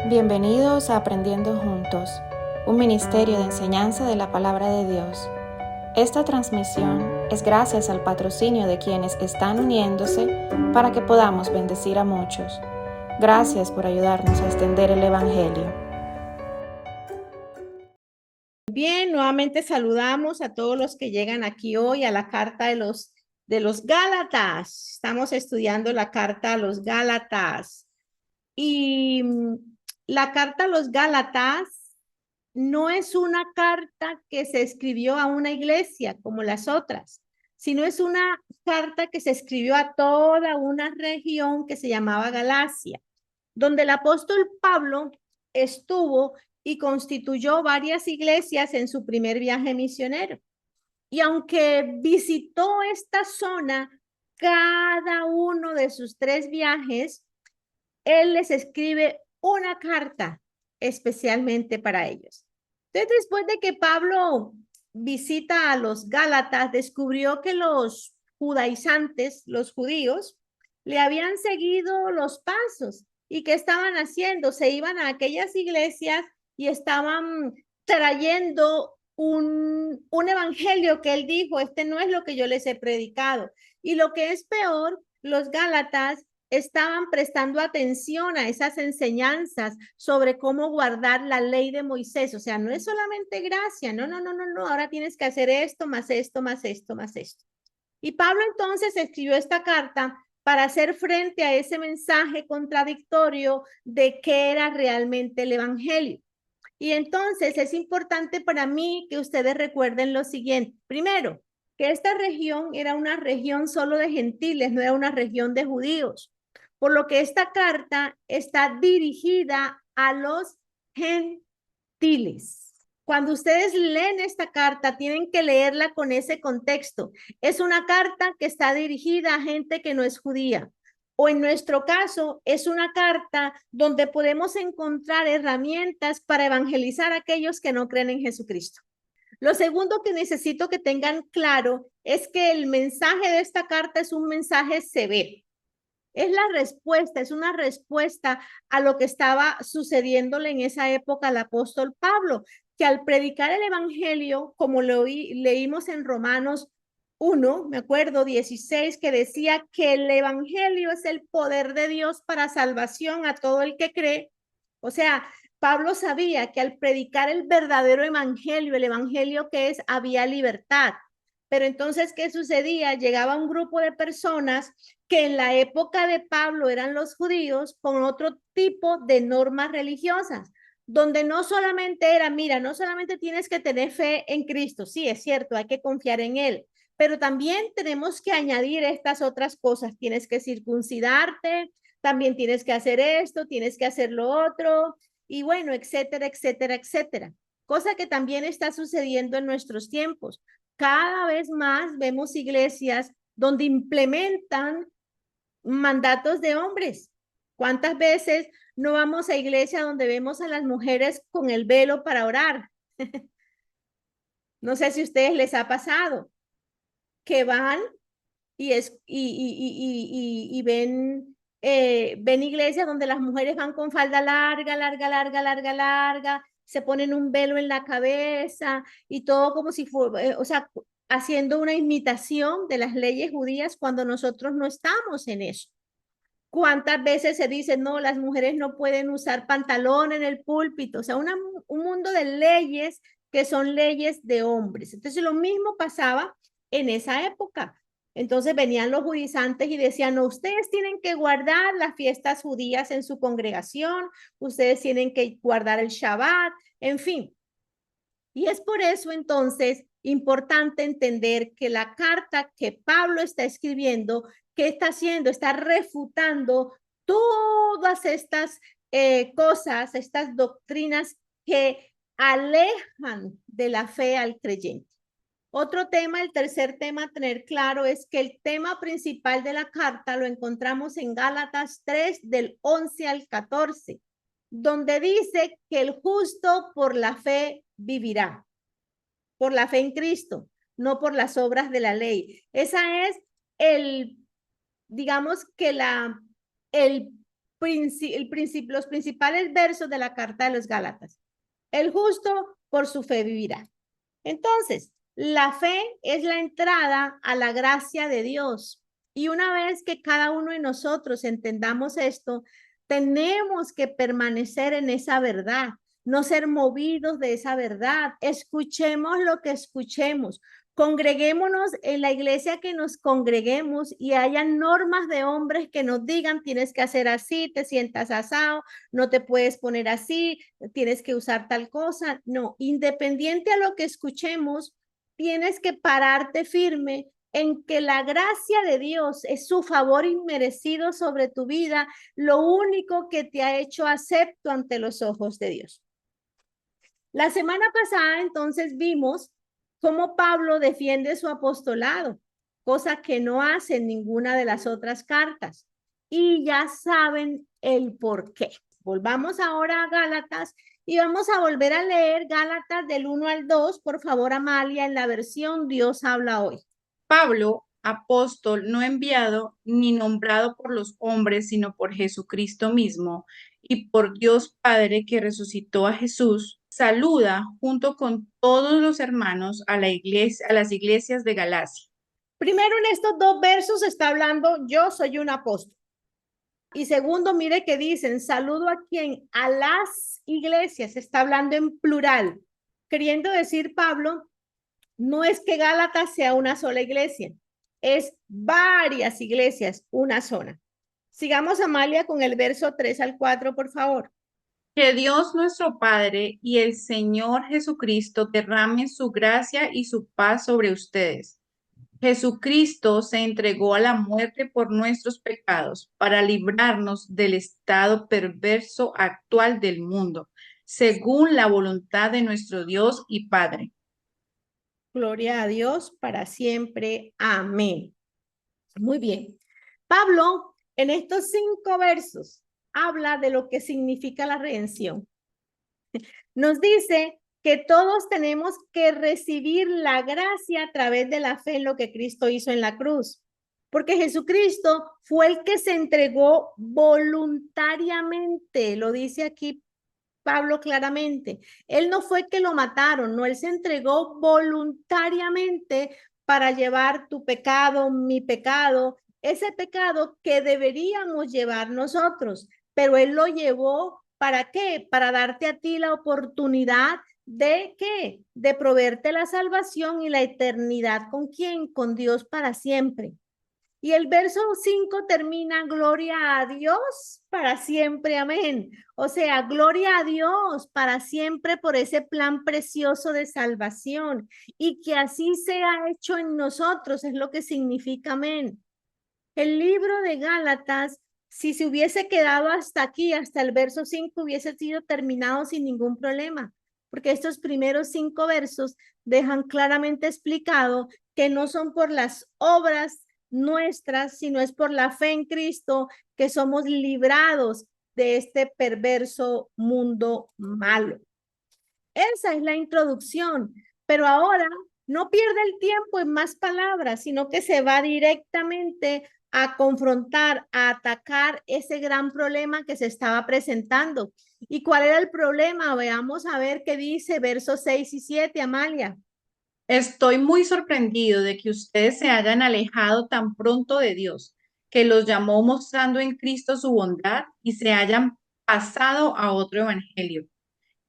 Bienvenidos a Aprendiendo Juntos, un ministerio de enseñanza de la palabra de Dios. Esta transmisión es gracias al patrocinio de quienes están uniéndose para que podamos bendecir a muchos. Gracias por ayudarnos a extender el Evangelio. Bien, nuevamente saludamos a todos los que llegan aquí hoy a la carta de los Gálatas. Estamos estudiando la carta a los Gálatas. Y la carta a los Gálatas no es una carta que se escribió a una iglesia como las otras, sino es una carta que se escribió a toda una región que se llamaba Galacia, donde el apóstol Pablo estuvo y constituyó varias iglesias en su primer viaje misionero. Y aunque visitó esta zona cada uno de sus 3 viajes, él les escribe una carta especialmente para ellos. Entonces, después de que Pablo visita a los Gálatas, descubrió que los judaizantes, los judíos, le habían seguido los pasos. ¿Y qué estaban haciendo? Se iban a aquellas iglesias y estaban trayendo un evangelio que él dijo, este no es lo que yo les he predicado. Y lo que es peor, los Gálatas estaban prestando atención a esas enseñanzas sobre cómo guardar la ley de Moisés. O sea, no es solamente gracia, no, ahora tienes que hacer esto, más esto, más esto, más esto. Y Pablo entonces escribió esta carta para hacer frente a ese mensaje contradictorio de qué era realmente el evangelio. Y entonces es importante para mí que ustedes recuerden lo siguiente. Primero, que esta región era una región solo de gentiles, no era una región de judíos. Por lo que esta carta está dirigida a los gentiles. Cuando ustedes leen esta carta, tienen que leerla con ese contexto. Es una carta que está dirigida a gente que no es judía. O en nuestro caso, es una carta donde podemos encontrar herramientas para evangelizar a aquellos que no creen en Jesucristo. Lo segundo que necesito que tengan claro es que el mensaje de esta carta es un mensaje severo. Es la respuesta, es una respuesta a lo que estaba sucediéndole en esa época al apóstol Pablo, que al predicar el evangelio, como leímos en Romanos 1, me acuerdo, 16, que decía que el evangelio es el poder de Dios para salvación a todo el que cree. O sea, Pablo sabía que al predicar el verdadero evangelio, el evangelio que es, había libertad. Pero entonces, ¿qué sucedía? Llegaba un grupo de personas que en la época de Pablo eran los judíos con otro tipo de normas religiosas, donde no solamente era, mira, no solamente tienes que tener fe en Cristo, sí, es cierto, hay que confiar en Él, pero también tenemos que añadir estas otras cosas, tienes que circuncidarte, también tienes que hacer esto, tienes que hacer lo otro, y bueno, etcétera, etcétera, etcétera. Cosa que también está sucediendo en nuestros tiempos. Cada vez más vemos iglesias donde implementan mandatos de hombres. ¿Cuántas veces no vamos a iglesia donde vemos a las mujeres con el velo para orar? No sé si a ustedes les ha pasado que van y ven iglesias donde las mujeres van con falda larga, larga, larga, larga, larga, se ponen un velo en la cabeza y todo como si fuera, o sea, haciendo una imitación de las leyes judías cuando nosotros no estamos en eso. ¿Cuántas veces se dice, no, las mujeres no pueden usar pantalón en el púlpito? O sea, un mundo de leyes que son leyes de hombres. Entonces, lo mismo pasaba en esa época. Entonces venían los judaizantes y decían, no, ustedes tienen que guardar las fiestas judías en su congregación, ustedes tienen que guardar el Shabbat, en fin. Y es por eso entonces importante entender que la carta que Pablo está escribiendo, ¿qué está haciendo? Está refutando todas estas cosas, estas doctrinas que alejan de la fe al creyente. Otro tema, el tercer tema a tener claro es que el tema principal de la carta lo encontramos en Gálatas 3 del 11 al 14, donde dice que el justo por la fe vivirá, por la fe en Cristo, no por las obras de la ley. Esa es digamos que el los principales versos de la carta de los Gálatas. El justo por su fe vivirá. Entonces, la fe es la entrada a la gracia de Dios. Y una vez que cada uno de nosotros entendamos esto, tenemos que permanecer en esa verdad, no ser movidos de esa verdad. Escuchemos lo que escuchemos. Congreguémonos en la iglesia que nos congreguemos y haya normas de hombres que nos digan tienes que hacer así, te sientas asado, no te puedes poner así, tienes que usar tal cosa. No, independiente a lo que escuchemos, tienes que pararte firme en que la gracia de Dios es su favor inmerecido sobre tu vida, lo único que te ha hecho acepto ante los ojos de Dios. La semana pasada entonces vimos cómo Pablo defiende su apostolado, cosa que no hace en ninguna de las otras cartas. Y ya saben el por qué. Volvamos ahora a Gálatas y vamos a volver a leer Gálatas del 1 al 2. Por favor, Amalia, en la versión Dios habla hoy. Pablo, apóstol, no enviado ni nombrado por los hombres, sino por Jesucristo mismo y por Dios Padre que resucitó a Jesús, saluda junto con todos los hermanos a la iglesia, a las iglesias de Galacia. Primero, en estos dos versos está hablando, yo soy un apóstol. Y segundo, mire que dicen, saludo a quien, a las iglesias, está hablando en plural, queriendo decir Pablo, no es que Gálatas sea una sola iglesia, es varias iglesias, una sola. Sigamos, Amalia, con el verso 3 al 4, por favor. Que Dios nuestro Padre y el Señor Jesucristo derramen su gracia y su paz sobre ustedes. Jesucristo se entregó a la muerte por nuestros pecados para librarnos del estado perverso actual del mundo, según la voluntad de nuestro Dios y Padre. Gloria a Dios para siempre. Amén. Muy bien. Pablo, en estos 5 versos, habla de lo que significa la redención. Nos dice que todos tenemos que recibir la gracia a través de la fe en lo que Cristo hizo en la cruz. Porque Jesucristo fue el que se entregó voluntariamente, lo dice aquí Pablo claramente. Él no fue que lo mataron, no, él se entregó voluntariamente para llevar tu pecado, mi pecado, ese pecado que deberíamos llevar nosotros, pero él lo llevó ¿para qué? Para darte a ti la oportunidad de ¿qué? De proveerte la salvación y la eternidad. ¿Con quién? Con Dios para siempre. Y el verso 5 termina, gloria a Dios para siempre, amén. O sea, gloria a Dios para siempre por ese plan precioso de salvación. Y que así sea hecho en nosotros, es lo que significa amén. El libro de Gálatas, si se hubiese quedado hasta aquí, hasta el verso 5, hubiese sido terminado sin ningún problema. Porque estos primeros 5 versos dejan claramente explicado que no son por las obras nuestras, sino es por la fe en Cristo que somos librados de este perverso mundo malo. Esa es la introducción, pero ahora no pierde el tiempo en más palabras, sino que se va directamente a confrontar, a atacar ese gran problema que se estaba presentando. ¿Y cuál era el problema? Veamos a ver qué dice versos 6 y 7, Amalia. Estoy muy sorprendido de que ustedes se hayan alejado tan pronto de Dios, que los llamó mostrando en Cristo su bondad y se hayan pasado a otro evangelio.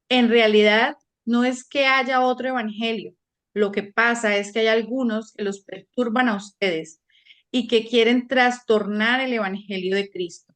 En realidad, no es que haya otro evangelio. Lo que pasa es que hay algunos que los perturban a ustedes y que quieren trastornar el evangelio de Cristo.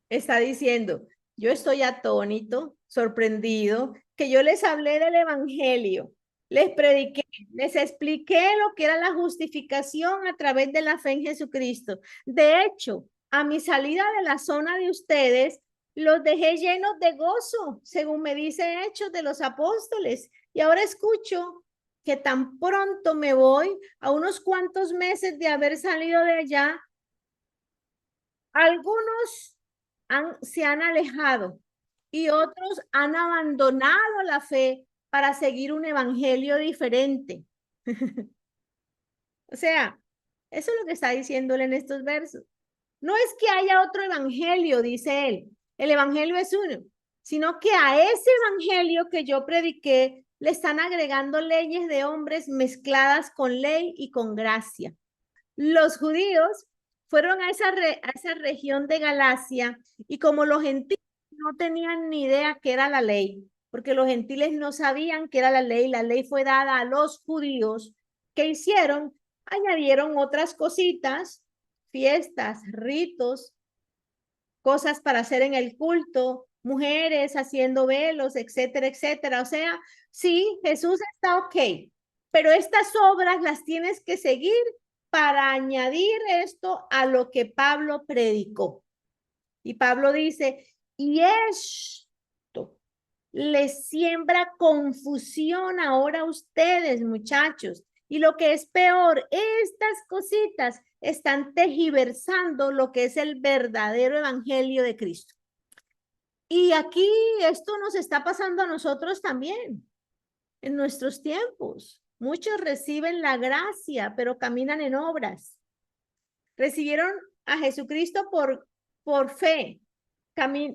Está diciendo, yo estoy atónito, sorprendido, que yo les hablé del evangelio, les prediqué, les expliqué lo que era la justificación a través de la fe en Jesucristo. De hecho, a mi salida de la zona de ustedes, los dejé llenos de gozo, según me dice Hechos de los Apóstoles. Y ahora escucho que tan pronto me voy, a unos cuantos meses de haber salido de allá, algunos se han alejado y otros han abandonado la fe para seguir un evangelio diferente. O sea, eso es lo que está diciéndole en estos versos. No es que haya otro evangelio, dice él. El evangelio es uno, sino que a ese evangelio que yo prediqué le están agregando leyes de hombres mezcladas con ley y con gracia. Los judíos fueron a esa región de Galacia y como los gentiles no tenían ni idea qué era la ley, porque los gentiles no sabían qué era la ley fue dada a los judíos. ¿Qué hicieron? Añadieron otras cositas, fiestas, ritos, cosas para hacer en el culto, mujeres haciendo velos, etcétera, etcétera. O sea, sí, Jesús está ok, pero estas obras las tienes que seguir para añadir esto a lo que Pablo predicó. Y Pablo dice, y esto les siembra confusión ahora a ustedes, muchachos. Y lo que es peor, estas cositas están tergiversando lo que es el verdadero evangelio de Cristo. Y aquí esto nos está pasando a nosotros también, en nuestros tiempos. Muchos reciben la gracia, pero caminan en obras. Recibieron a Jesucristo por fe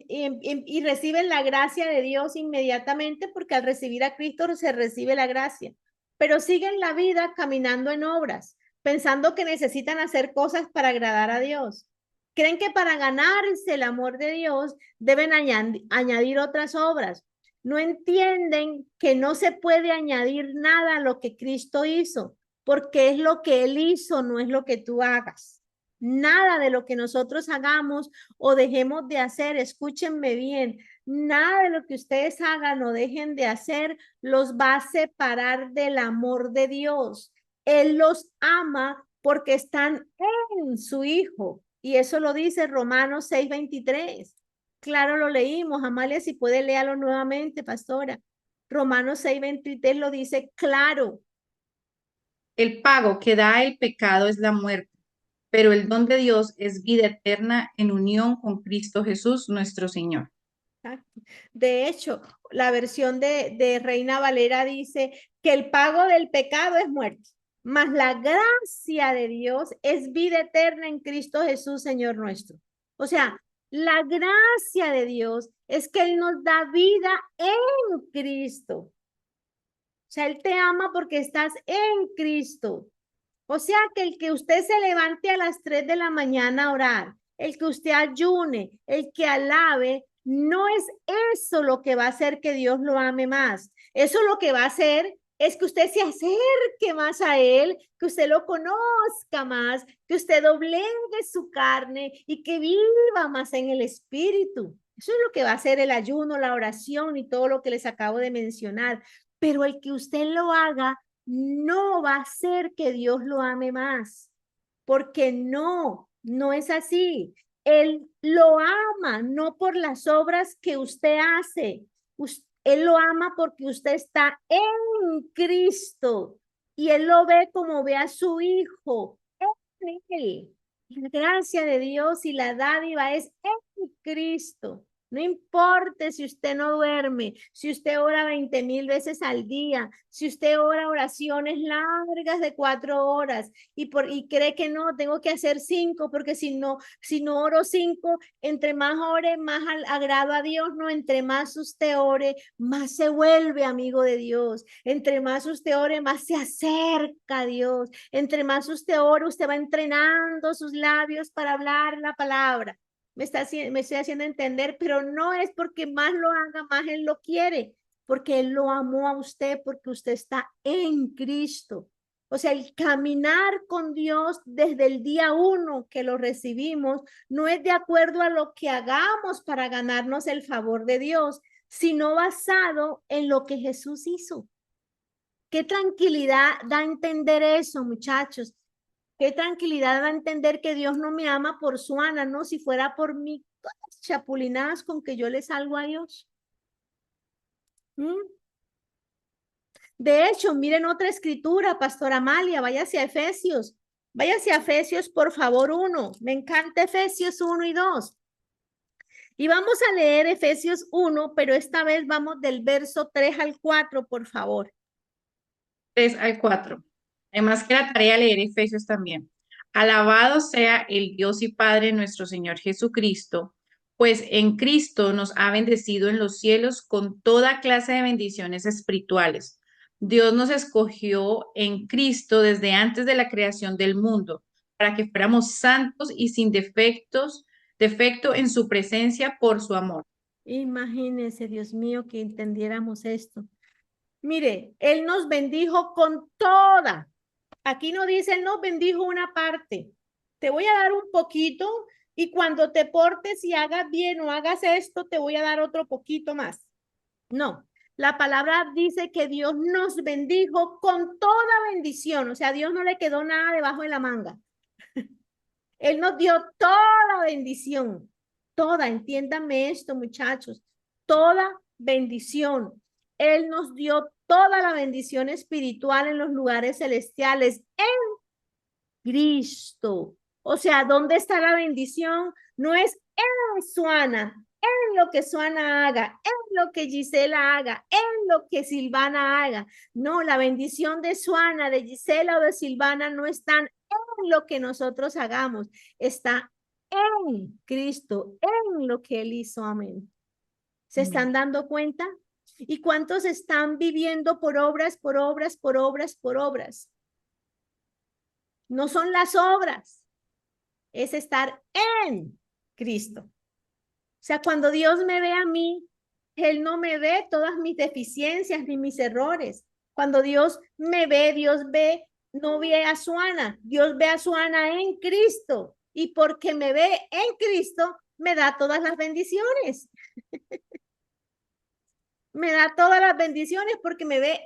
y reciben la gracia de Dios inmediatamente porque al recibir a Cristo se recibe la gracia. Pero siguen la vida caminando en obras, pensando que necesitan hacer cosas para agradar a Dios. Creen que para ganarse el amor de Dios deben añadir otras obras. No entienden que no se puede añadir nada a lo que Cristo hizo, porque es lo que Él hizo, no es lo que tú hagas. Nada de lo que nosotros hagamos o dejemos de hacer, escúchenme bien, nada de lo que ustedes hagan o dejen de hacer los va a separar del amor de Dios. Él los ama porque están en su Hijo. Y eso lo dice Romanos 6:23. Claro, lo leímos. Amalia, si puede, léalo nuevamente, pastora. Romanos 6:23 lo dice claro. El pago que da el pecado es la muerte, pero el don de Dios es vida eterna en unión con Cristo Jesús, nuestro Señor. De hecho, la versión de Reina Valera dice que el pago del pecado es muerte, mas la gracia de Dios es vida eterna en Cristo Jesús, Señor nuestro. O sea, la gracia de Dios es que Él nos da vida en Cristo. O sea, Él te ama porque estás en Cristo. O sea, que el que usted se levante a las 3 de la mañana a orar, el que usted ayune, el que alabe, no es eso lo que va a hacer que Dios lo ame más. Eso lo que va a hacer es que usted se acerque más a Él, que usted lo conozca más, que usted doblegue su carne y que viva más en el Espíritu. Eso es lo que va a hacer el ayuno, la oración y todo lo que les acabo de mencionar. Pero el que usted lo haga no va a ser que Dios lo ame más, porque no es así. Él lo ama no por las obras que usted hace. Él lo ama porque usted está en Cristo y Él lo ve como ve a su Hijo en Él. La gracia de Dios y la dádiva es en Cristo. No importa si usted no duerme, si usted ora 20,000 veces al día, si usted ora oraciones largas de 4 horas y cree que no, tengo que hacer 5 porque si no oro 5, entre más ore, más agrado a Dios, no, entre más usted ore, más se vuelve amigo de Dios, entre más usted ore, más se acerca a Dios, entre más usted ore, usted va entrenando sus labios para hablar la palabra. Me estoy haciendo entender, pero no es porque más lo haga, más Él lo quiere, porque Él lo amó a usted, porque usted está en Cristo. O sea, el caminar con Dios desde el día 1 que lo recibimos no es de acuerdo a lo que hagamos para ganarnos el favor de Dios, sino basado en lo que Jesús hizo. Qué tranquilidad da entender eso, muchachos. Qué tranquilidad va a entender que Dios no me ama por su Ana, no, si fuera por mí, todas las chapulinadas con que yo le salgo a Dios. De hecho, miren otra escritura, Pastora Amalia, váyase a Efesios. Váyase a Efesios, por favor, 1. Me encanta Efesios 1 y 2. Y vamos a leer Efesios 1, pero esta vez vamos del verso 3 al 4, por favor. 3 al 4. Además que la tarea leer Efesios también. Alabado sea el Dios y Padre nuestro Señor Jesucristo, pues en Cristo nos ha bendecido en los cielos con toda clase de bendiciones espirituales. Dios nos escogió en Cristo desde antes de la creación del mundo, para que fuéramos santos y sin defecto en su presencia por su amor. Imagínense, Dios mío, que entendiéramos esto. Mire, Él nos bendijo con toda. Aquí no dice, Él nos bendijo una parte. Te voy a dar un poquito y cuando te portes y hagas bien o hagas esto, te voy a dar otro poquito más. No, la palabra dice que Dios nos bendijo con toda bendición. O sea, a Dios no le quedó nada debajo de la manga. Él nos dio toda bendición. Toda, entiéndanme esto, muchachos. Toda bendición. Él nos dio toda la bendición espiritual en los lugares celestiales en Cristo. O sea, ¿dónde está la bendición? No es en Suana, en lo que Suana haga, en lo que Gisela haga, en lo que Silvana haga. No, la bendición de Suana, de Gisela o de Silvana no están en lo que nosotros hagamos, está en Cristo, en lo que Él hizo. Amén. ¿Se están dando cuenta? ¿Y cuántos están viviendo por obras, por obras, por obras, por obras? No son las obras, es estar en Cristo. O sea, cuando Dios me ve a mí, Él no me ve todas mis deficiencias ni mis errores. Cuando Dios me ve, Dios ve, no ve a Suana, Dios ve a Suana en Cristo. Y porque me ve en Cristo, me da todas las bendiciones. Me da todas las bendiciones porque me ve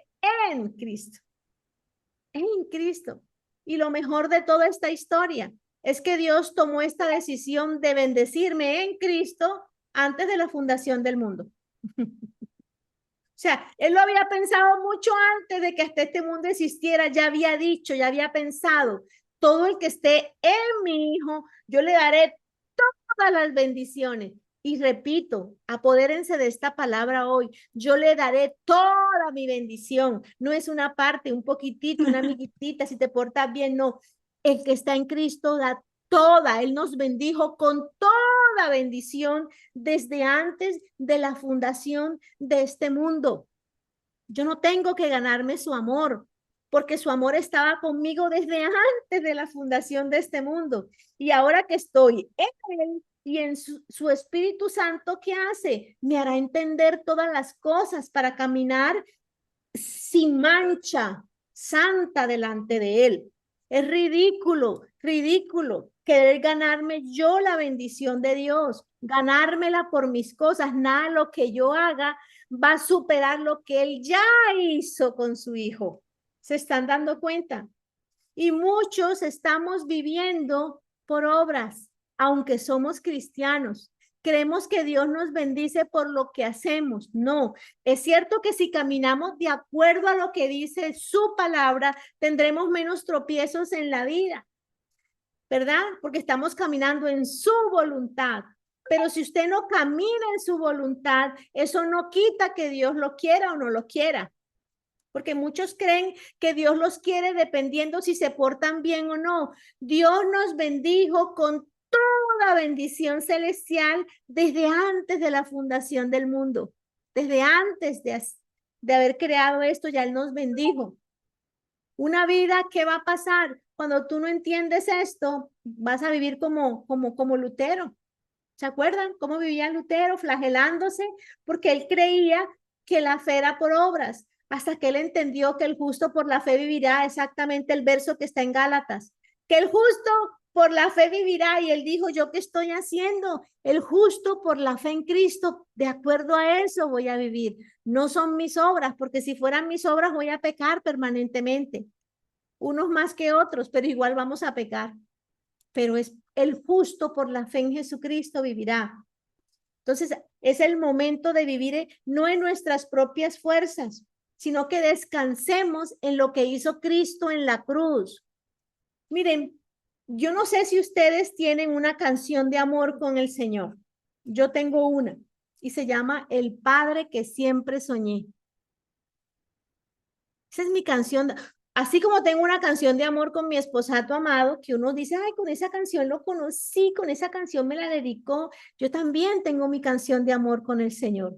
en Cristo. En Cristo. Y lo mejor de toda esta historia es que Dios tomó esta decisión de bendecirme en Cristo antes de la fundación del mundo. O sea, Él lo había pensado mucho antes de que hasta este mundo existiera, ya había dicho, ya había pensado, todo el que esté en mi Hijo, yo le daré todas las bendiciones. Y repito, apodérense de esta palabra hoy, yo le daré toda mi bendición. No es una parte, un poquitito, una amiguitita, si te portas bien, no. El que está en Cristo da toda, Él nos bendijo con toda bendición desde antes de la fundación de este mundo. Yo no tengo que ganarme su amor, porque su amor estaba conmigo desde antes de la fundación de este mundo. Y ahora que estoy en Él y en su Espíritu Santo, ¿qué hace? Me hará entender todas las cosas para caminar sin mancha, santa delante de Él. Es ridículo, ridículo querer ganarme yo la bendición de Dios, ganármela por mis cosas. Nada lo que yo haga va a superar lo que Él ya hizo con su Hijo. ¿Se están dando cuenta? Y muchos estamos viviendo por obras, aunque somos cristianos. Creemos que Dios nos bendice por lo que hacemos. No, es cierto que si caminamos de acuerdo a lo que dice su palabra, tendremos menos tropiezos en la vida, ¿verdad? Porque estamos caminando en su voluntad. Pero si usted no camina en su voluntad, eso no quita que Dios lo quiera o no lo quiera. Porque muchos creen que Dios los quiere dependiendo si se portan bien o no. Dios nos bendijo con toda bendición celestial desde antes de la fundación del mundo. Desde antes de haber creado esto, ya Él nos bendijo. Una vida, ¿qué va a pasar? Cuando tú no entiendes esto, vas a vivir como Lutero. ¿Se acuerdan cómo vivía Lutero flagelándose? Porque él creía que la fe era por obras, hasta que él entendió que el justo por la fe vivirá, exactamente el verso que está en Gálatas, que el justo por la fe vivirá, y él dijo, ¿yo qué estoy haciendo? El justo por la fe en Cristo, de acuerdo a eso voy a vivir. No son mis obras, porque si fueran mis obras voy a pecar permanentemente, unos más que otros, pero igual vamos a pecar. Pero es el justo por la fe en Jesucristo vivirá. Entonces, es el momento de vivir no en nuestras propias fuerzas, sino que descansemos en lo que hizo Cristo en la cruz. Miren, yo no sé si ustedes tienen una canción de amor con el Señor. Yo tengo una y se llama El Padre que siempre soñé. Esa es mi canción. Así como tengo una canción de amor con mi esposato amado, que uno dice, ay, con esa canción lo conocí, con esa canción me la dedicó, yo también tengo mi canción de amor con el Señor.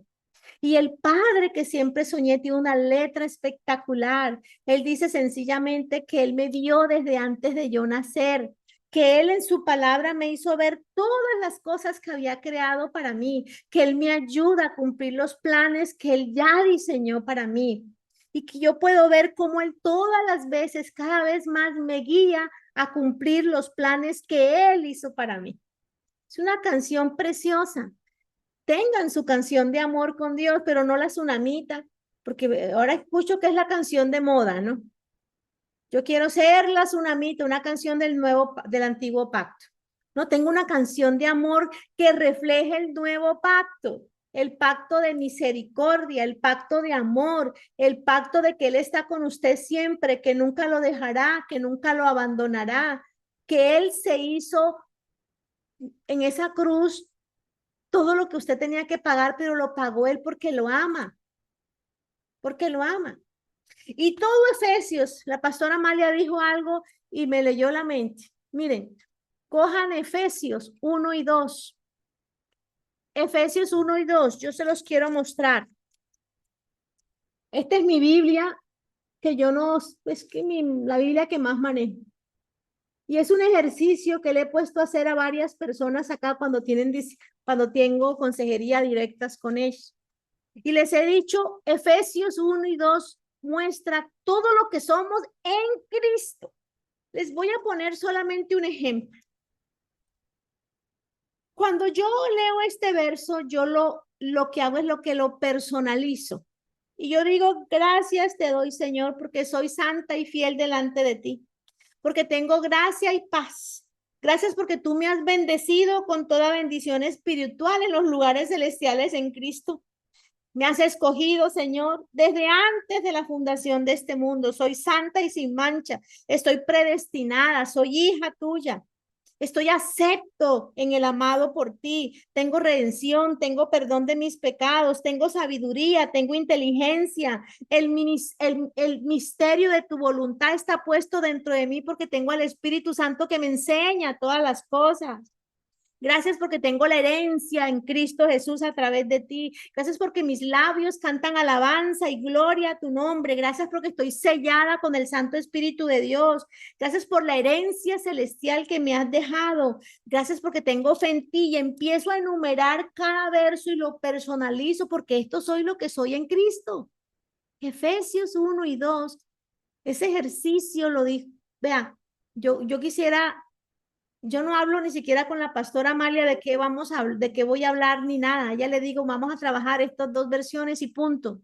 Y el Padre que siempre soñé tiene una letra espectacular. Él dice sencillamente que Él me vio desde antes de yo nacer, que Él en su palabra me hizo ver todas las cosas que había creado para mí, que Él me ayuda a cumplir los planes que Él ya diseñó para mí. Y que yo puedo ver cómo Él todas las veces, cada vez más me guía a cumplir los planes que Él hizo para mí. Es una canción preciosa. Tengan su canción de amor con Dios, pero no la tsunamita, porque ahora escucho que es la canción de moda, ¿no? Yo quiero ser la tsunamita, una canción del antiguo pacto. No, tengo una canción de amor que refleje el nuevo pacto, el pacto de misericordia, el pacto de amor, el pacto de que Él está con usted siempre, que nunca lo dejará, que nunca lo abandonará, que Él se hizo en esa cruz todo lo que usted tenía que pagar, pero lo pagó Él porque lo ama, porque lo ama. Y todo Efesios, la pastora Amalia dijo algo y me leyó la mente. Miren, cojan Efesios 1 y 2. Efesios 1 y 2, yo se los quiero mostrar. Esta es mi Biblia, que yo no, es que la Biblia que más manejo. Y es un ejercicio que le he puesto a hacer a varias personas acá cuando tengo consejería directas con ellos. Y les he dicho, Efesios 1 y 2 muestra todo lo que somos en Cristo. Les voy a poner solamente un ejemplo. Cuando yo leo este verso, yo lo que hago es lo que lo personalizo. Y yo digo, gracias te doy, Señor, porque soy santa y fiel delante de ti, porque tengo gracia y paz. Gracias porque tú me has bendecido con toda bendición espiritual en los lugares celestiales en Cristo. Me has escogido, Señor, desde antes de la fundación de este mundo. Soy santa y sin mancha. Estoy predestinada. Soy hija tuya. Estoy acepto en el amado por ti. Tengo redención, tengo perdón de mis pecados, tengo sabiduría, tengo inteligencia. El misterio de tu voluntad está puesto dentro de mí porque tengo al Espíritu Santo que me enseña todas las cosas. Gracias porque tengo la herencia en Cristo Jesús a través de ti. Gracias porque mis labios cantan alabanza y gloria a tu nombre. Gracias porque estoy sellada con el Santo Espíritu de Dios. Gracias por la herencia celestial que me has dejado. Gracias porque tengo fe en ti y empiezo a enumerar cada verso y lo personalizo porque esto soy lo que soy en Cristo. Efesios 1 y 2. Ese ejercicio lo dijo. Vea, yo quisiera... Yo no hablo ni siquiera con la pastora Amalia de qué voy a hablar ni nada. Ella le digo, vamos a trabajar estas dos versiones y punto.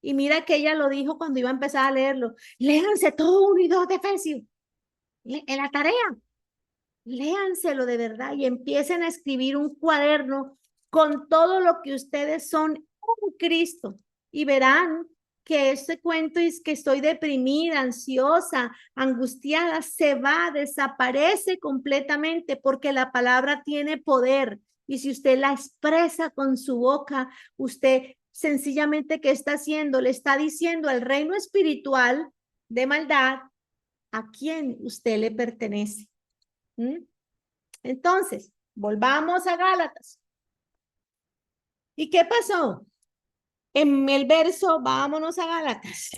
Y mira que ella lo dijo cuando iba a empezar a leerlo. Léanse todo 1 y 2 de Efesios. En la tarea. Léanselo de verdad y empiecen a escribir un cuaderno con todo lo que ustedes son en Cristo. Y verán que este cuento es que estoy deprimida, ansiosa, angustiada, se va, desaparece completamente porque la palabra tiene poder. Y si usted la expresa con su boca, usted sencillamente, ¿qué está haciendo? Le está diciendo al reino espiritual de maldad a quién usted le pertenece. Entonces, volvamos a Gálatas. ¿Y qué pasó? En el verso, vámonos a Gálatas.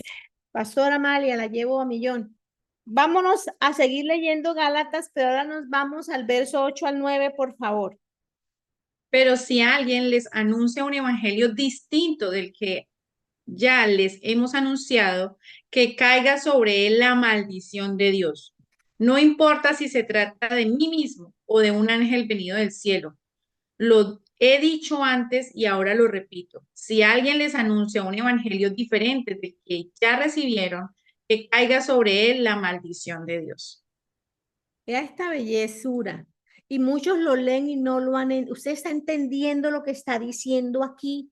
Pastora Amalia, la llevo a millón. Vámonos a seguir leyendo Gálatas, pero ahora nos vamos al verso 8 al 9, por favor. Pero si alguien les anuncia un evangelio distinto del que ya les hemos anunciado, que caiga sobre él la maldición de Dios. No importa si se trata de mí mismo o de un ángel venido del cielo. Lo he dicho antes y ahora lo repito. Si alguien les anuncia un evangelio diferente del que ya recibieron, que caiga sobre él la maldición de Dios. Vea esta bellezura. Y muchos lo leen y no lo han... Usted está entendiendo lo que está diciendo aquí.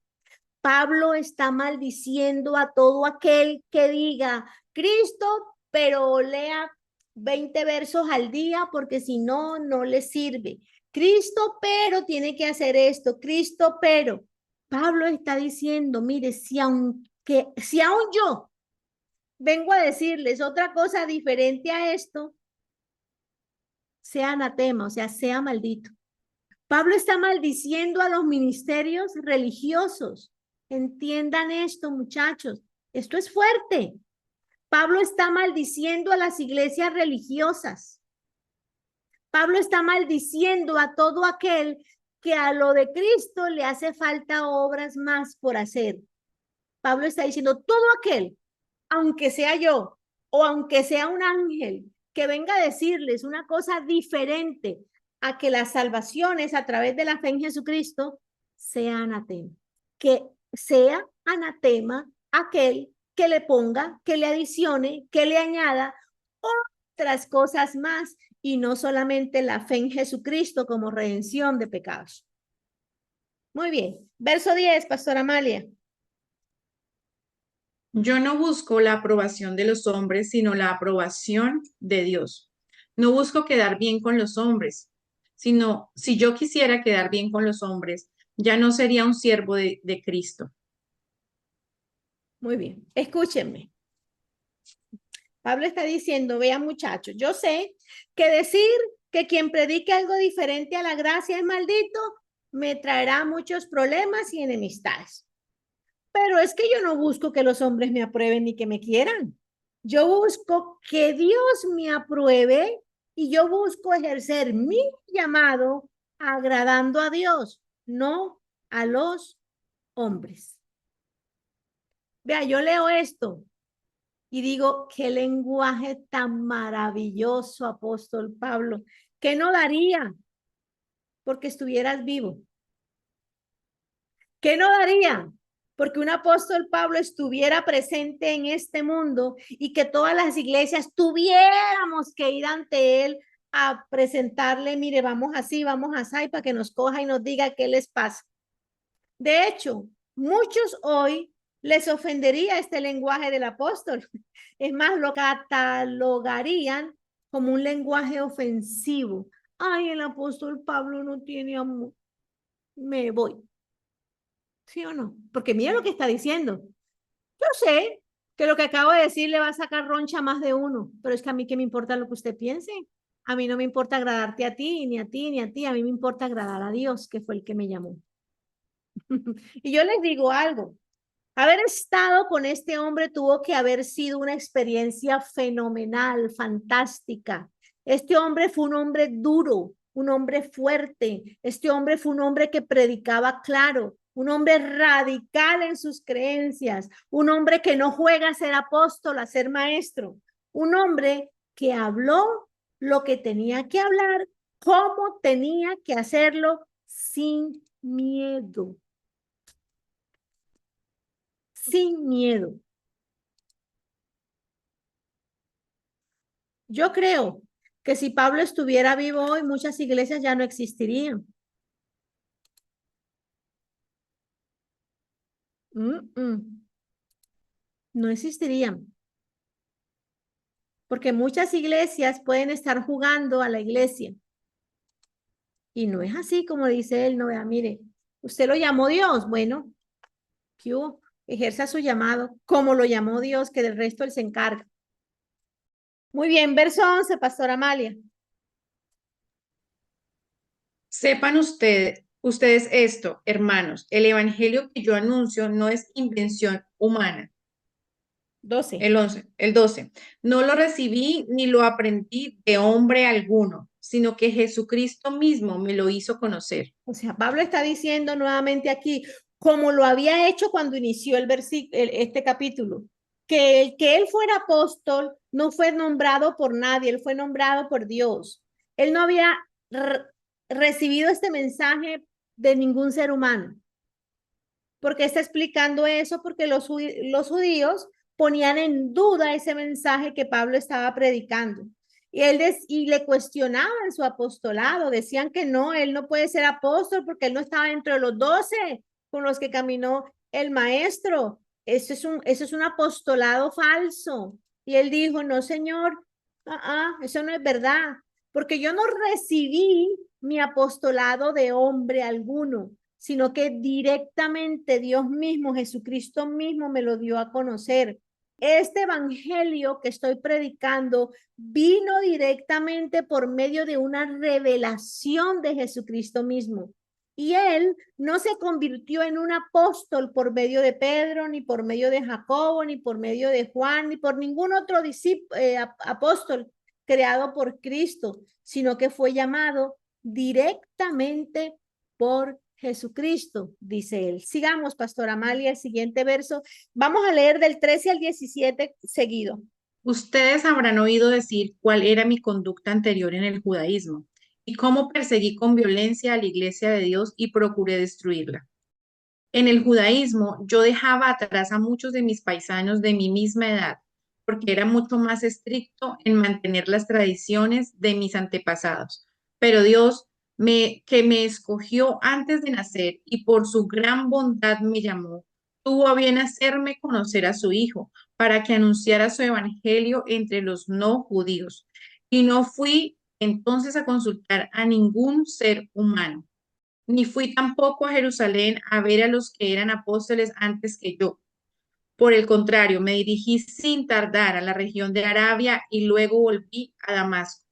Pablo está maldiciendo a todo aquel que diga Cristo, pero lea 20 versos al día porque si no, no le sirve. Cristo, pero tiene que hacer esto. Cristo, pero. Pablo está diciendo, mire, si aún yo vengo a decirles otra cosa diferente a esto, sea anatema, o sea, sea maldito. Pablo está maldiciendo a los ministerios religiosos. Entiendan esto, muchachos. Esto es fuerte. Pablo está maldiciendo a las iglesias religiosas. Pablo está maldiciendo a todo aquel que a lo de Cristo le hace falta obras más por hacer. Pablo está diciendo, todo aquel, aunque sea yo o aunque sea un ángel, que venga a decirles una cosa diferente a que la salvación es a través de la fe en Jesucristo, sea anatema. Que sea anatema aquel que le ponga, que le adicione, que le añada otras cosas más y no solamente la fe en Jesucristo como redención de pecados. Muy bien. Verso 10, Pastora Amalia. Yo no busco la aprobación de los hombres, sino la aprobación de Dios. No busco quedar bien con los hombres, sino si yo quisiera quedar bien con los hombres, ya no sería un siervo de Cristo. Muy bien. Escúchenme. Pablo está diciendo, vean muchachos, yo sé que decir que quien predique algo diferente a la gracia es maldito, me traerá muchos problemas y enemistades. Pero es que yo no busco que los hombres me aprueben ni que me quieran. Yo busco que Dios me apruebe y yo busco ejercer mi llamado agradando a Dios, no a los hombres. Vea, yo leo esto y digo, qué lenguaje tan maravilloso, apóstol Pablo, que no daría porque estuvieras vivo. ¿Qué no daría? Porque un apóstol Pablo estuviera presente en este mundo y que todas las iglesias tuviéramos que ir ante él a presentarle, mire, vamos así, para que nos coja y nos diga qué les pasa. De hecho, muchos hoy les ofendería este lenguaje del apóstol. Es más, lo catalogarían como un lenguaje ofensivo. Ay, el apóstol Pablo no tiene amor. Me voy. ¿Sí o no? Porque mira lo que está diciendo. Yo sé que lo que acabo de decir le va a sacar roncha a más de uno, pero es que a mí qué me importa lo que usted piense. A mí no me importa agradarte a ti, ni a ti, ni a ti. A mí me importa agradar a Dios, que fue el que me llamó. Y yo les digo algo. Haber estado con este hombre tuvo que haber sido una experiencia fenomenal, fantástica. Este hombre fue un hombre duro, un hombre fuerte. Este hombre fue un hombre que predicaba claro, un hombre radical en sus creencias, un hombre que no juega a ser apóstol, a ser maestro, un hombre que habló lo que tenía que hablar, cómo tenía que hacerlo sin miedo. Sin miedo. Yo creo que si Pablo estuviera vivo hoy, muchas iglesias ya no existirían. No existirían. Porque muchas iglesias pueden estar jugando a la iglesia. Y no es así como dice él, no vea, mire, usted lo llamó Dios, bueno, ¿qué hubo? Ejerza su llamado, como lo llamó Dios, que del resto él se encarga. Muy bien, verso 11, Pastora Amalia. Sepan ustedes esto, hermanos, el evangelio que yo anuncio no es invención humana. 12. El 12. No lo recibí ni lo aprendí de hombre alguno, sino que Jesucristo mismo me lo hizo conocer. O sea, Pablo está diciendo nuevamente aquí, como lo había hecho cuando inició este capítulo, que él fuera apóstol no fue nombrado por nadie, él fue nombrado por Dios. Él no había recibido este mensaje de ningún ser humano. ¿Por qué está explicando eso? Porque los judíos ponían en duda ese mensaje que Pablo estaba predicando. Y le cuestionaban su apostolado, decían que no, él no puede ser apóstol porque él no estaba entre los 12 con los que caminó el maestro. Eso es un apostolado falso. Y él dijo, no, señor, eso no es verdad, porque yo no recibí mi apostolado de hombre alguno, sino que directamente Dios mismo, Jesucristo mismo me lo dio a conocer. este evangelio que estoy predicando vino directamente por medio de una revelación de Jesucristo mismo. Y él no se convirtió en un apóstol por medio de Pedro, ni por medio de Jacobo, ni por medio de Juan, ni por ningún otro apóstol creado por Cristo, sino que fue llamado directamente por Jesucristo, dice él. Sigamos, Pastor Amalia, el siguiente verso. Vamos a leer del 13 al 17 seguido. Ustedes habrán oído decir cuál era mi conducta anterior en el judaísmo y cómo perseguí con violencia a la iglesia de Dios y procuré destruirla. En el judaísmo yo dejaba atrás a muchos de mis paisanos de mi misma edad, porque era mucho más estricto en mantener las tradiciones de mis antepasados. Pero Dios, que me escogió antes de nacer y por su gran bondad me llamó, tuvo a bien hacerme conocer a su Hijo, para que anunciara su evangelio entre los no judíos. Y no fui entonces a consultar a ningún ser humano ni fui tampoco a Jerusalén a ver a los que eran apóstoles antes que yo. Por el contrario, me dirigí sin tardar a la región de Arabia y luego volví a Damasco.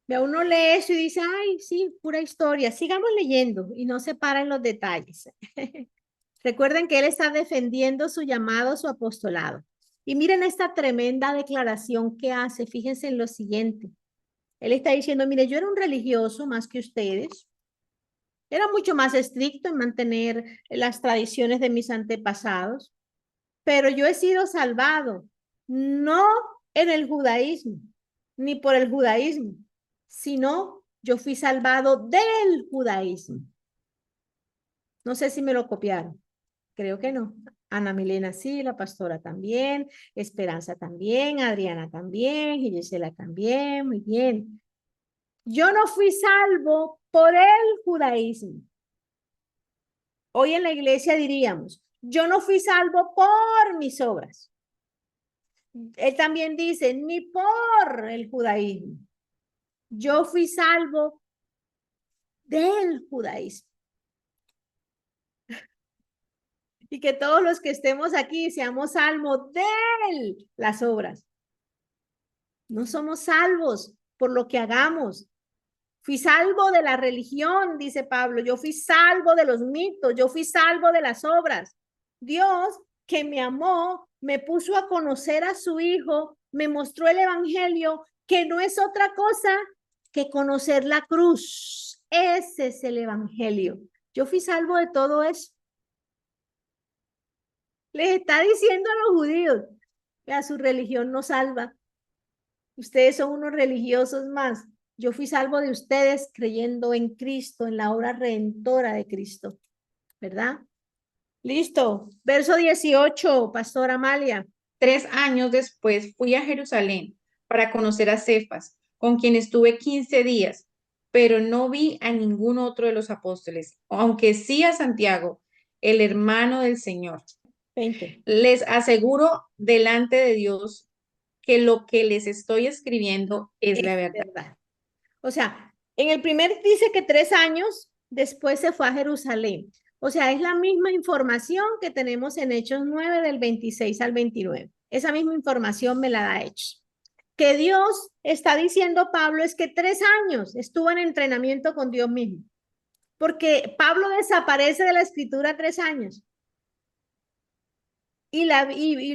Uno lee eso y dice, ay, sí, pura historia. Sigamos leyendo y no se paren los detalles. Recuerden que él está defendiendo su llamado, su apostolado. Y miren esta tremenda declaración que hace. Fíjense en lo siguiente. Él está diciendo, mire, yo era un religioso más que ustedes. Era mucho más estricto en mantener las tradiciones de mis antepasados, pero yo he sido salvado, no en el judaísmo, ni por el judaísmo, sino yo fui salvado del judaísmo. No sé si me lo copiaron, creo que no. Ana Milena sí, la pastora también, Esperanza también, Adriana también, y Gisela también, muy bien. Yo no fui salvo por el judaísmo. Hoy en la iglesia diríamos, yo no fui salvo por mis obras. Él también dice, ni por el judaísmo. Yo fui salvo del judaísmo. Y que todos los que estemos aquí seamos salvos de las obras. No somos salvos por lo que hagamos. Fui salvo de la religión, dice Pablo. Yo fui salvo de los mitos. Yo fui salvo de las obras. Dios, que me amó, me puso a conocer a su Hijo, me mostró el Evangelio, que no es otra cosa que conocer la cruz. Ese es el Evangelio. Yo fui salvo de todo eso. Les está diciendo a los judíos que a su religión no salva. Ustedes son unos religiosos más. Yo fui salvo de ustedes creyendo en Cristo, en la obra redentora de Cristo. ¿Verdad? Listo. Verso 18, Pastora Amalia. 3 años después fui a Jerusalén para conocer a Cefas, con quien estuve 15 días, pero no vi a ningún otro de los apóstoles, aunque sí a Santiago, el hermano del Señor. 20. Les aseguro delante de Dios que lo que les estoy escribiendo es la verdad. O sea, en el primer dice que 3 años después se fue a Jerusalén. O sea, es la misma información que tenemos en Hechos 9 del 26 al 29. Esa misma información me la da Hechos. Que Dios está diciendo Pablo es que 3 años estuvo en entrenamiento con Dios mismo. Porque Pablo desaparece de la escritura 3 años. Y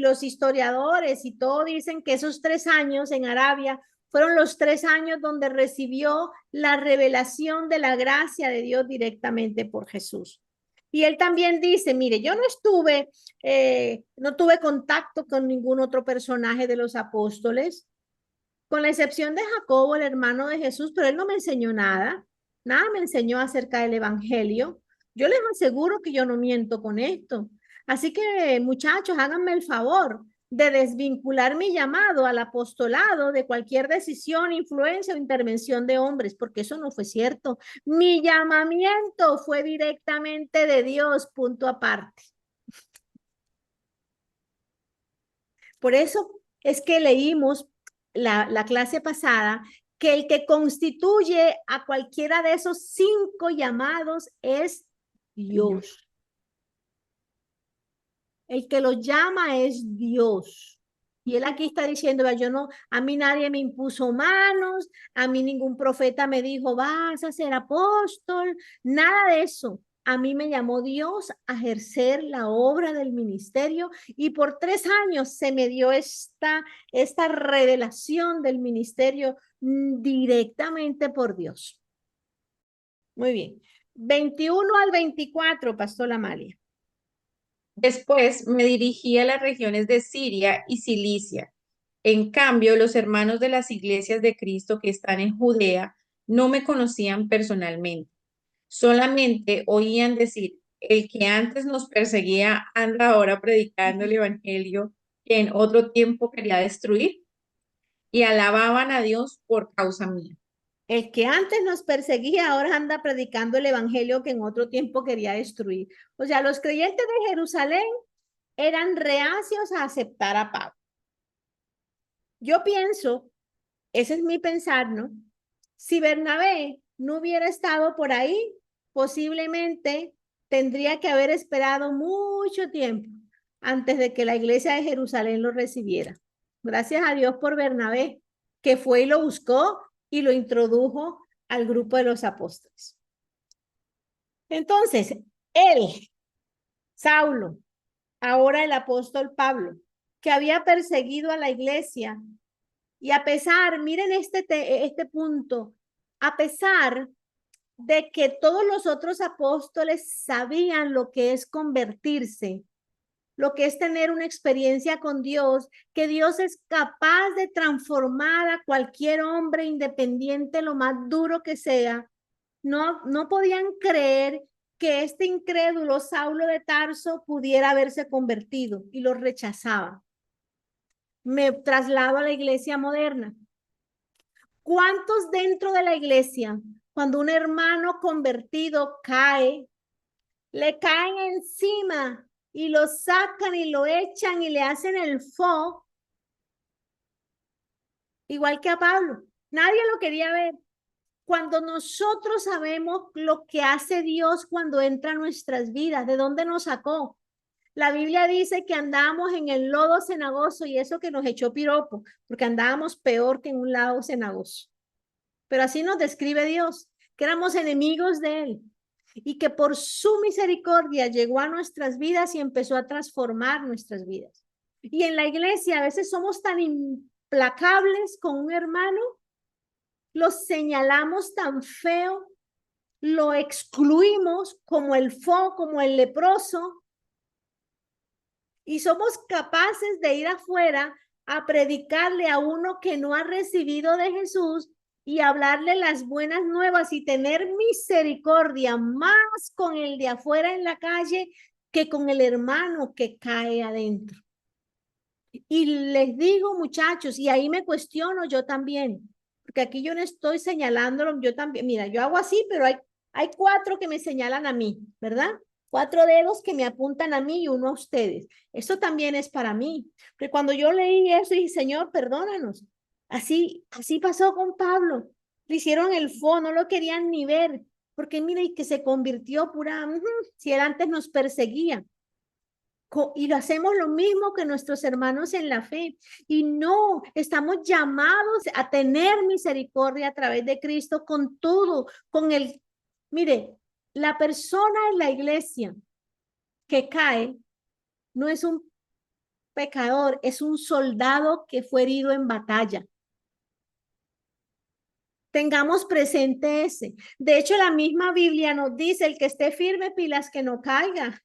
los historiadores y todo dicen que esos 3 años en Arabia fueron los 3 años donde recibió la revelación de la gracia de Dios directamente por Jesús. Y él también dice, mire, yo no tuve contacto con ningún otro personaje de los apóstoles, con la excepción de Jacobo, el hermano de Jesús, pero él no me enseñó nada me enseñó acerca del evangelio. Yo les aseguro que yo no miento con esto. Así que, muchachos, háganme el favor de desvincular mi llamado al apostolado de cualquier decisión, influencia o intervención de hombres, porque eso no fue cierto. Mi llamamiento fue directamente de Dios, punto aparte. Por eso es que leímos la clase pasada que el que constituye a cualquiera de esos 5 llamados es Dios. El que lo llama es Dios. Y él aquí está diciendo, "Vea, yo no, a mí nadie me impuso manos, a mí ningún profeta me dijo, vas a ser apóstol, nada de eso. A mí me llamó Dios a ejercer la obra del ministerio y por 3 años se me dio esta revelación del ministerio directamente por Dios. Muy bien. 21 al 24, Pastor Amalia. Después me dirigí a las regiones de Siria y Cilicia. En cambio, los hermanos de las iglesias de Cristo que están en Judea no me conocían personalmente. Solamente oían decir, el que antes nos perseguía anda ahora predicando el evangelio que en otro tiempo quería destruir, y alababan a Dios por causa mía. El que antes nos perseguía ahora anda predicando el evangelio que en otro tiempo quería destruir. O sea, los creyentes de Jerusalén eran reacios a aceptar a Pablo. Yo pienso, ese es mi pensar, ¿no? Si Bernabé no hubiera estado por ahí, posiblemente tendría que haber esperado mucho tiempo antes de que la iglesia de Jerusalén lo recibiera. Gracias a Dios por Bernabé, que fue y lo buscó y lo introdujo al grupo de los apóstoles. Entonces, él, Saulo, ahora el apóstol Pablo, que había perseguido a la iglesia, y a pesar, miren este punto, a pesar de que todos los otros apóstoles sabían lo que es convertirse, lo que es tener una experiencia con Dios, que Dios es capaz de transformar a cualquier hombre independiente, lo más duro que sea, no podían creer que este incrédulo Saulo de Tarso pudiera haberse convertido y lo rechazaban. Me traslado a la iglesia moderna. ¿Cuántos dentro de la iglesia, cuando un hermano convertido cae, le caen encima y lo sacan y lo echan y le hacen el fo, igual que a Pablo? Nadie lo quería ver. Cuando nosotros sabemos lo que hace Dios cuando entra a nuestras vidas, ¿de dónde nos sacó? La Biblia dice que andábamos en el lodo cenagoso y eso que nos echó piropo, porque andábamos peor que en un lago cenagoso. Pero así nos describe Dios, que éramos enemigos de Él y que por su misericordia llegó a nuestras vidas y empezó a transformar nuestras vidas. Y en la iglesia a veces somos tan implacables con un hermano, lo señalamos tan feo, lo excluimos como el como el leproso, y somos capaces de ir afuera a predicarle a uno que no ha recibido de Jesús y hablarle las buenas nuevas y tener misericordia más con el de afuera en la calle que con el hermano que cae adentro. Y les digo, muchachos, y ahí me cuestiono yo también, porque aquí yo no estoy señalándolo, yo también, mira, yo hago así, pero hay 4 que me señalan a mí, ¿verdad? 4 dedos que me apuntan a mí y uno a ustedes. Esto también es para mí. Porque cuando yo leí eso dije, Señor, perdónanos. Así pasó con Pablo. Le hicieron el fo, no lo querían ni ver. Porque mira, y que se convirtió pura, si él antes nos perseguía. Y lo hacemos lo mismo que nuestros hermanos en la fe. Y no, estamos llamados a tener misericordia a través de Cristo con todo, con el, mire, la persona en la iglesia que cae no es un pecador, es un soldado que fue herido en batalla. Tengamos presente ese. De hecho, la misma Biblia nos dice, el que esté firme, pilas que no caiga.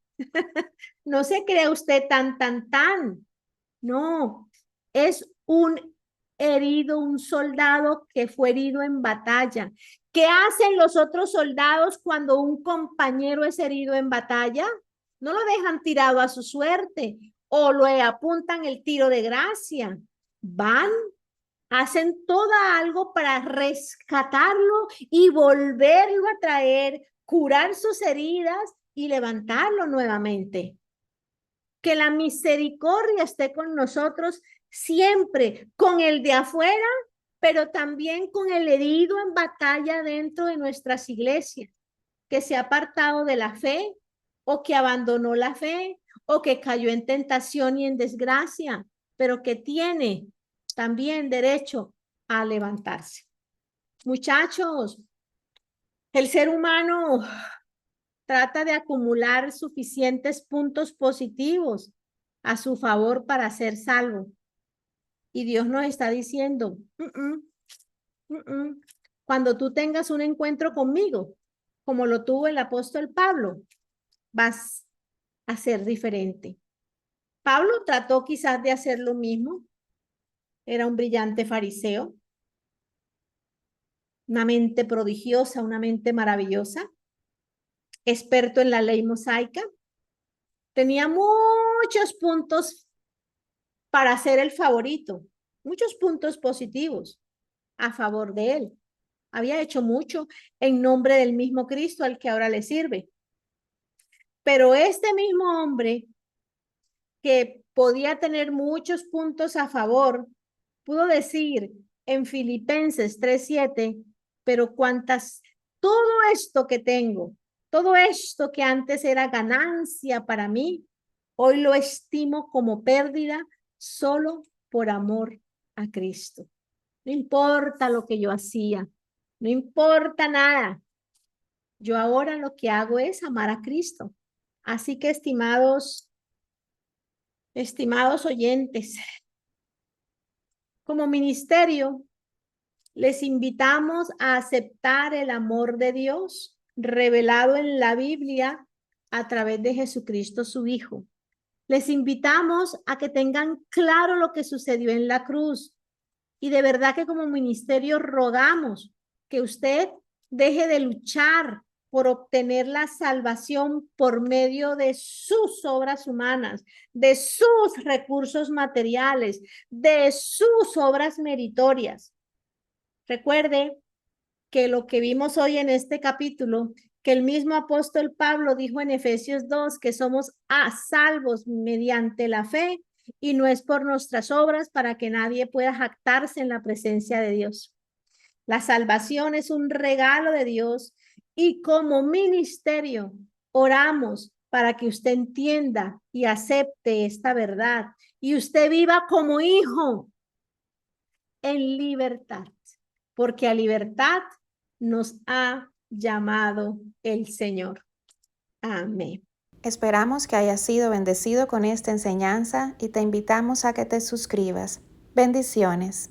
No se crea usted tan. No, es un herido, un soldado que fue herido en batalla. ¿Qué hacen los otros soldados cuando un compañero es herido en batalla? No lo dejan tirado a su suerte o le apuntan el tiro de gracia. Van, hacen todo algo para rescatarlo y volverlo a traer, curar sus heridas y levantarlo nuevamente. Que la misericordia esté con nosotros siempre, con el de afuera, pero también con el herido en batalla dentro de nuestras iglesias, que se ha apartado de la fe o que abandonó la fe o que cayó en tentación y en desgracia. pero que tiene también derecho a levantarse. Muchachos, el ser humano trata de acumular suficientes puntos positivos a su favor para ser salvo. Y Dios nos está diciendo, cuando tú tengas un encuentro conmigo, como lo tuvo el apóstol Pablo, vas a ser diferente. Pablo trató quizás de hacer lo mismo. Era un brillante fariseo, una mente prodigiosa, una mente maravillosa, experto en la ley mosaica. Tenía muchos puntos para ser el favorito, muchos puntos positivos a favor de él. Había hecho mucho en nombre del mismo Cristo al que ahora le sirve. Pero este mismo hombre que podía tener muchos puntos a favor, pudo decir en Filipenses 3:7, pero todo esto que tengo, todo esto que antes era ganancia para mí, hoy lo estimo como pérdida solo por amor a Cristo. No importa lo que yo hacía, no importa nada. Yo ahora lo que hago es amar a Cristo. Así que, estimados oyentes, como ministerio, les invitamos a aceptar el amor de Dios revelado en la Biblia a través de Jesucristo, su Hijo. Les invitamos a que tengan claro lo que sucedió en la cruz. Y de verdad que como ministerio rogamos que usted deje de luchar por obtener la salvación por medio de sus obras humanas, de sus recursos materiales, de sus obras meritorias. Recuerde que lo que vimos hoy en este capítulo, que el mismo apóstol Pablo dijo en Efesios 2, que somos salvos mediante la fe y no es por nuestras obras para que nadie pueda jactarse en la presencia de Dios. La salvación es un regalo de Dios y como ministerio oramos para que usted entienda y acepte esta verdad y usted viva como hijo en libertad, porque a libertad nos ha llamado el Señor. Amén. Esperamos que hayas sido bendecido con esta enseñanza y te invitamos a que te suscribas. Bendiciones.